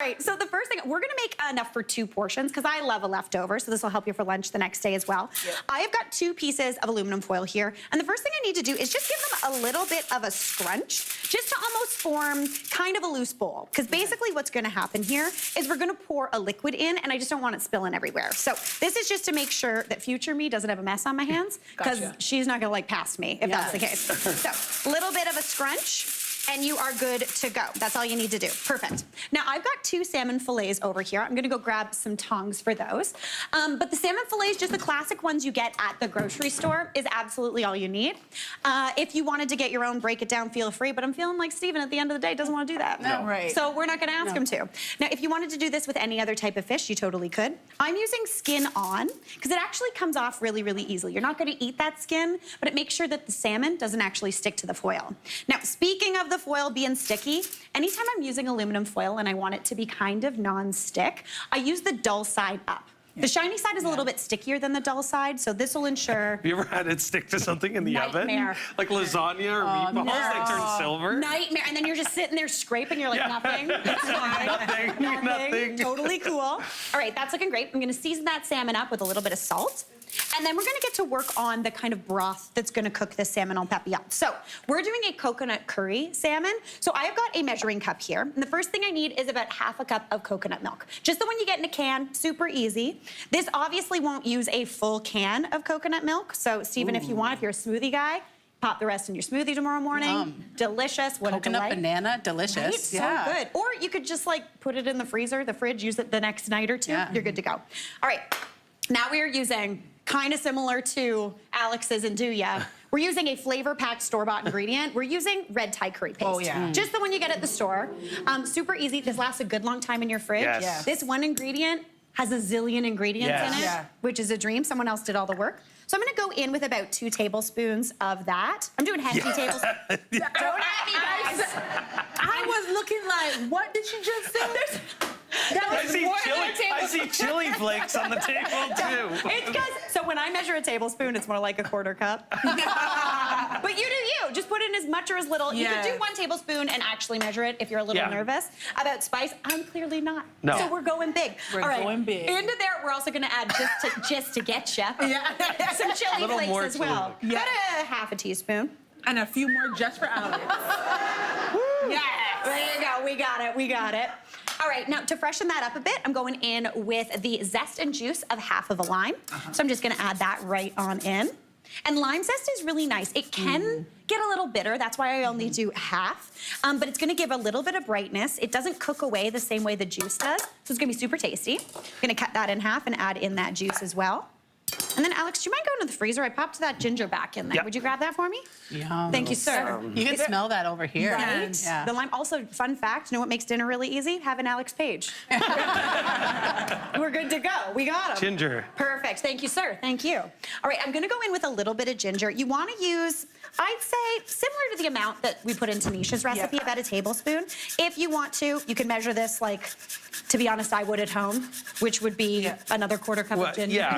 All right, so the first thing, we're gonna make enough for 2 portions because I love a leftover, so this will help you for lunch the next day as well. Yep. I have got 2 pieces of aluminum foil here, and the first thing I need to do is just give them a little bit of a scrunch, just to almost form kind of a loose bowl. Because basically what's gonna happen here is we're gonna pour a liquid in, and I just don't want it spilling everywhere. So this is just to make sure that future me doesn't have a mess on my hands, because she's not gonna like pass me if that's the case. So a little bit of a scrunch, and you are good to go. That's all you need to do. Perfect. Now, I've got 2 salmon fillets over here. I'm gonna go grab some tongs for those. But the salmon fillets, just the classic ones you get at the grocery store, is absolutely all you need. If you wanted to get your own, break it down, feel free, but I'm feeling like Steven at the end of the day doesn't want to do that. No. Right. So we're not gonna ask him to. Now, if you wanted to do this with any other type of fish, you totally could. I'm using skin on, because it actually comes off really, really easily. You're not gonna eat that skin, but it makes sure that the salmon doesn't actually stick to the foil. Now, speaking of the foil being sticky, anytime I'm using aluminum foil and I want it to be kind of non-stick, I use the dull side up. The shiny side is a little bit stickier than the dull side, so this will ensure... Have you ever had it stick to something in the oven? Like lasagna or meatballs that turn silver? Nightmare. And then you're just sitting there scraping, you're like, nothing. It's fine. Nothing. Totally cool. All right, that's looking great. I'm gonna season that salmon up with a little bit of salt. And then we're gonna get to work on the kind of broth that's gonna cook this salmon en papillote. So we're doing a coconut curry salmon. So I've got a measuring cup here. And the first thing I need is about ½ a cup of coconut milk. Just the one you get in a can, super easy. This obviously won't use a full can of coconut milk. So Steven, if you want, if you're a smoothie guy, pop the rest in your smoothie tomorrow morning. Delicious. What coconut banana, delicious. Right? So good. Or you could just like put it in the freezer, the fridge, use it the next night or 2. You're good to go. All right, now we are using, kind of similar to Alex's and Duya, we're using a flavor-packed store-bought ingredient. We're using red Thai curry paste. Oh, yeah. Just the one you get at the store. Super easy. This lasts a good long time in your fridge. Yes. This one ingredient has a zillion ingredients in it, which is a dream. Someone else did all the work. So I'm gonna go in with about 2 tablespoons of that. I'm doing hefty tablespoons. Don't at me, guys. I was looking like, what did she just say? I see chili flakes on the table too. It's because, so when I measure a tablespoon, it's more like a 1/4 cup. But you do you. Just put in as much or as little. You could do 1 tablespoon and actually measure it if you're a little nervous about spice. I'm clearly not. No. So we're going big. We're going big. Into there, we're also gonna add just to get you. Some chili flakes as well. About a ½ a teaspoon. And a few more just for Alex. Yes. There you go. We got it. We got it. All right, now to freshen that up a bit, I'm going in with the zest and juice of ½ of a lime. So I'm just gonna add that right on in. And lime zest is really nice. It can get a little bitter. That's why I only do half. But it's gonna give a little bit of brightness. It doesn't cook away the same way the juice does. So it's gonna be super tasty. Gonna cut that in half and add in that juice as well. And then, Alex, do you mind going to the freezer? I popped that ginger back in there. Would you grab that for me? Yum. Thank you, sir. You can smell that over here. Right? Yeah. The lime, also, fun fact, you know what makes dinner really easy? Have an Alex Page. We're good to go. We got him. Ginger. Perfect. Thank you, sir. Thank you. All right, I'm going to go in with a little bit of ginger. You want to use, I'd say, similar to the amount that we put in Tanisha's recipe, about a tablespoon. If you want to, you can measure this like, to be honest, I would at home, which would be another 1/4 cup of ginger.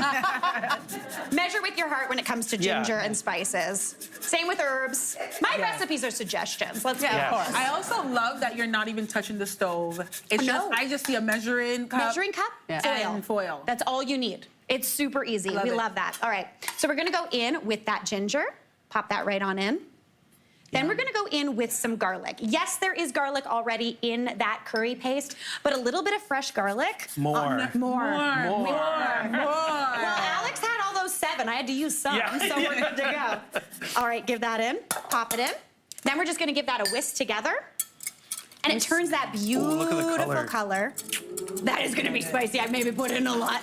Measure with your heart when it comes to ginger and spices. Same with herbs. My recipes are suggestions. Let's go. Of course. I also love that you're not even touching the stove. It's I just see a measuring cup. Measuring cup, and foil. That's all you need. It's super easy. We love that. All right, so we're gonna go in with that ginger. Pop that right on in. Then we're gonna go in with some garlic. Yes, there is garlic already in that curry paste, but a little bit of fresh garlic. More. Well, Alex had all those 7. I had to use some, so we're good to go. All right, give that in, pop it in. Then we're just gonna give that a whisk together. And it turns that beautiful color. That is gonna be spicy. I maybe put in a lot.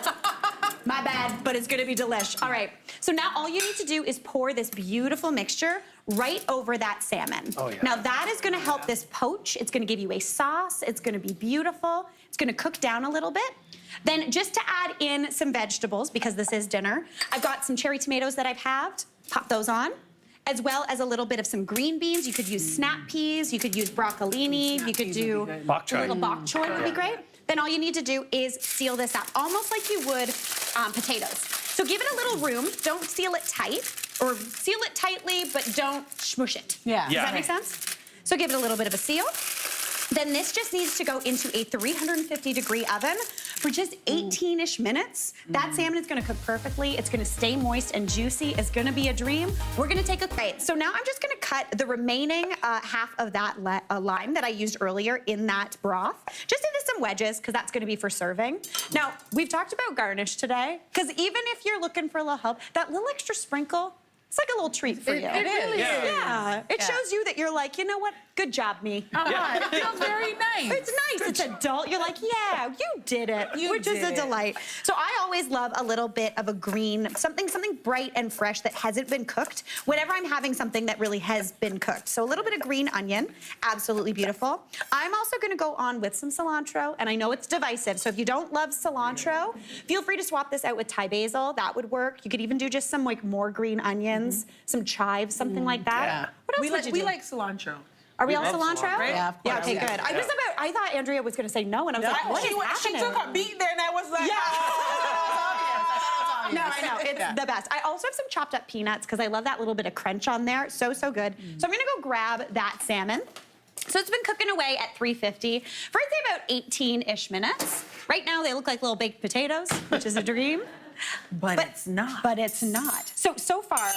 My bad, but it's gonna be delish. All right, so now all you need to do is pour this beautiful mixture right over that salmon. Now that is gonna help this poach. It's gonna give you a sauce. It's gonna be beautiful. It's gonna cook down a little bit. Then just to add in some vegetables, because this is dinner, I've got some cherry tomatoes that I've halved. Pop those on, as well as a little bit of some green beans. You could use snap peas. You could use broccolini. You could do bok choy. A little bok choy would be great. Then all you need to do is seal this up, almost like you would potatoes. So give it a little room. Don't seal it tight, or seal it tightly, but don't smush it. Yeah. Does that make sense? So give it a little bit of a seal. Then this just needs to go into a 350-degree oven for just 18-ish minutes. That salmon is gonna cook perfectly. It's gonna stay moist and juicy. It's gonna be a dream. We're gonna take a bite. So now I'm just gonna cut the remaining half of that lime that I used earlier in that broth, just into some wedges, because that's gonna be for serving. Now, we've talked about garnish today, because even if you're looking for a little help, that little extra sprinkle, it's like a little treat for you. It really is. Yeah. It shows you that you're like, you know what? Good job, me. It feels very nice. It's nice. It's adult. You're like, yeah, you did it, which is a delight. So I always love a little bit of a green, something bright and fresh that hasn't been cooked whenever I'm having something that really has been cooked. So a little bit of green onion, absolutely beautiful. I'm also going to go on with some cilantro, and I know it's divisive, so if you don't love cilantro, feel free to swap this out with Thai basil. That would work. You could even do just some like more green onions, some chives, something like that. Yeah. What else would you do? We like cilantro. Are we all cilantro? Right? Yeah, of course. Yeah, okay, good. I thought Andrea was going to say no, and I was like, what is happening? She took a beat there, and I was like, No, I know, it's the best. I also have some chopped up peanuts because I love that little bit of crunch on there. So good. So I'm gonna go grab that salmon. So it's been cooking away at 350 for I'd say about 18-ish minutes. Right now they look like little baked potatoes, which is a dream. But it's not. But it's not. So far,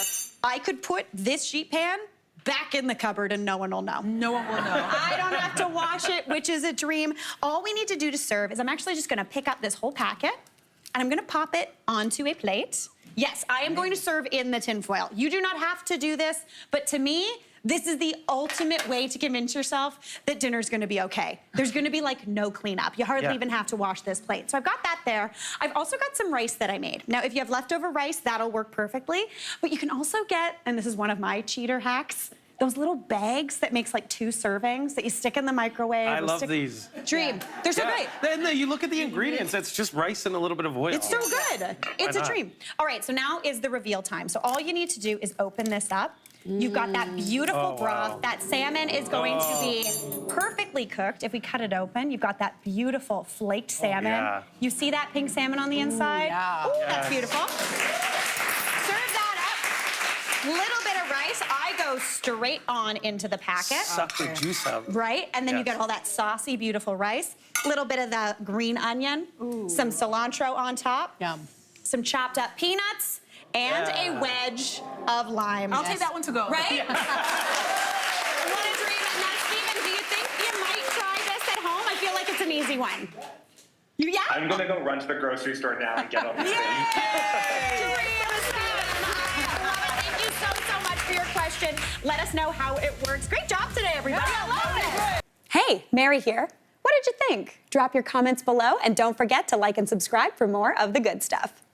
I could put this sheet pan back in the cupboard and no one will know. No one will know. I don't have to wash it, which is a dream. All we need to do to serve is I'm actually just gonna pick up this whole packet and I'm gonna pop it onto a plate. Yes, I am going to serve in the tin foil. You do not have to do this, but to me, this is the ultimate way to convince yourself that dinner's gonna be okay. There's gonna be like no cleanup. You hardly even have to wash this plate. So I've got that there. I've also got some rice that I made. Now, if you have leftover rice, that'll work perfectly. But you can also get, and this is one of my cheater hacks, those little bags that makes like 2 servings that you stick in the microwave. I love these. Dream. They're so great. Then you look at the ingredients, it's just rice and a little bit of oil. It's so good. It's a dream. All right, so now is the reveal time. So all you need to do is open this up. You've got that beautiful broth. Wow. That salmon is going to be perfectly cooked. If we cut it open, you've got that beautiful flaked salmon. Yeah. You see that pink salmon on the inside? Yeah. Ooh, that's beautiful. Serve that up. Little bit of rice. I go straight on into the packet. Suck the juice out. Right, and then you get all that saucy, beautiful rice. A little bit of the green onion. Some cilantro on top. Yum. Some chopped up peanuts. And a wedge of lime. I'll take that one to go. Right? What a dream. Now, Stephen, do you think you might try this at home? I feel like it's an easy one. Yeah? I'm gonna go run to the grocery store now and get all these things. Dream, Stephen. I love it. Thank you so much for your question. Let us know how it works. Great job today, everybody. I love it. Hey, Mary here. What did you think? Drop your comments below and don't forget to like and subscribe for more of the good stuff.